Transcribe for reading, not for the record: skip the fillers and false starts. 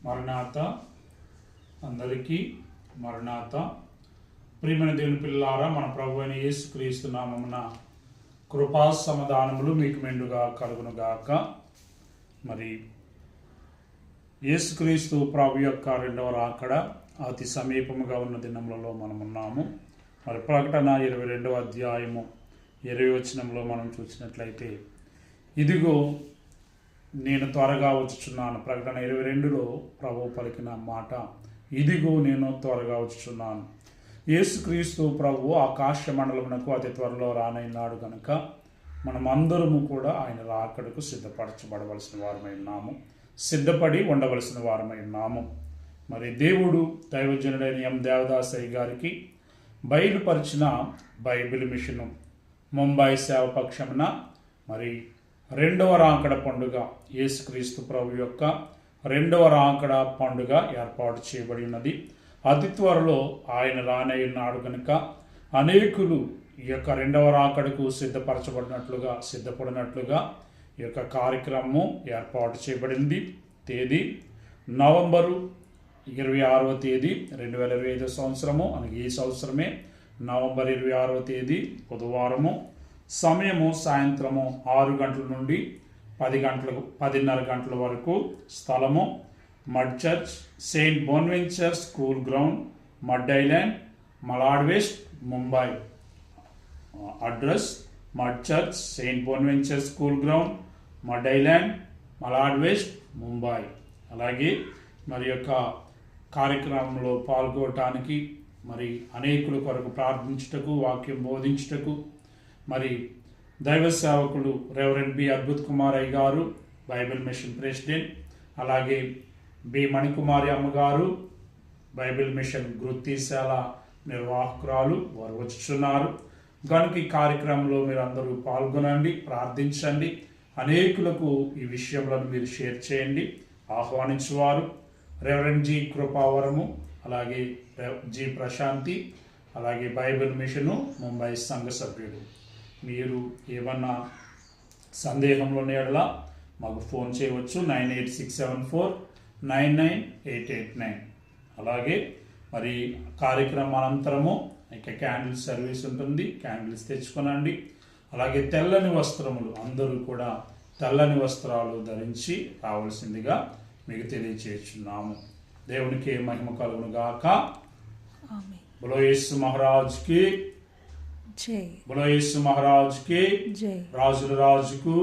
మరణాత. అందరికీ మరణాత. ప్రియమైన దేవుని పిల్లారా, మన ప్రభు అయిన యేసుక్రీస్తు నామమున కృపా సమాధానములు మీకు మెండుగా కలుగునుగాక. మరి యేసుక్రీస్తు ప్రభు యొక్క రెండవ రాకడ అతి సమీపముగా ఉన్న దినములలో మనం ఉన్నాము. మరి ప్రకటన 22వ అధ్యాయము 20వ వచనంలో మనం చూసినట్లయితే, ఇదిగో నేను త్వరగా వచ్చుచున్నాను. ప్రకటన 22లో ప్రభువు పలికిన మాట, ఇదిగో నేను త్వరగా వచ్చుచున్నాను. యేసుక్రీస్తు ప్రభువు ఆకాశ మండలమునకు అతి త్వరలో రానైనాడు కనుక మనమందరము కూడా ఆయన రాకడకు సిద్ధపరచబడవలసిన వారమై ఉన్నాము, సిద్ధపడి ఉండవలసిన వారమై ఉన్నాము. మరి దేవుడు దైవజనుడైన ఎం దేవదాసయ్య గారికి బయలుపరిచిన బైబిల్ మిషను ముంబై సేవ పక్షమున మరి రెండవ రాకడ పండుగ, యేసుక్రీస్తు ప్రభు యొక్క రెండవ రాకడ పండుగ ఏర్పాటు చేయబడి ఉన్నది. అతి త్వరలో ఆయన రానయ్యున్నాడు కనుక అనేకులు ఈ యొక్క రెండవ రాకడకు సిద్ధపడినట్లుగా ఈ యొక్క కార్యక్రమం ఏర్పాటు చేయబడింది. తేదీ నవంబరు 26వ తేదీ 2025 సంవత్సరము, అనగా ఈ సంవత్సరమే నవంబర్ 26వ తేదీ బుధవారము. సమయము సాయంత్రము 6 గంటల నుండి 10:30 గంటల వరకు. స్థలము Madh church, Saint Bonaventure school ground, Madh island, Malad west, Mumbai. Address Madh church, Saint Bonaventure school ground, Madh island, Malad west, Mumbai. అలాగే మరి యొక్క కార్యక్రమంలో పాల్గొనటానికి, మరి అనేకుల కొరకు ప్రార్థించుటకు, వాక్యం బోధించుటకు మరి దైవ సేవకులు రెవరెండ్ బి అద్భుత్ కుమార్ అయ్య గారు, బైబిల్ మిషన్ ప్రెసిడెంట్, అలాగే బి మణికుమారి అమ్మగారు, బైబిల్ మిషన్ గుర్తిశాల నిర్వాహకురాలు, వారు వచ్చుచున్నారు. కనుక ఈ కార్యక్రమంలో మీరు అందరూ పాల్గొనండి, ప్రార్థించండి. అనేకులకు ఈ విషయంలో మీరు షేర్ చేయండి. ఆహ్వానించువారు రెవరెండ్ జి కృపావరము, అలాగే జి ప్రశాంతి, అలాగే బైబిల్ మిషను ముంబై సంఘ సభ్యుడు. మీరు ఏమన్నా సందేహంలో ఎడల మాకు ఫోన్ చేయవచ్చు, 9867499889. అలాగే మరి కార్యక్రమం అనంతరము ఇక క్యాండిల్ సర్వీస్ ఉంటుంది, క్యాండిల్స్ తెచ్చుకోనండి. అలాగే తెల్లని వస్త్రములు, అందరూ కూడా తెల్లని వస్త్రాలు ధరించి రావాల్సిందిగా మీకు తెలియచేస్తున్నాము. దేవునికి మహిమ కలుగును గాక. బోలో యేసు మహారాజ్ కి జై. బోలో యేసు మహారాజ్ కి జై. రాజుల రాజుకు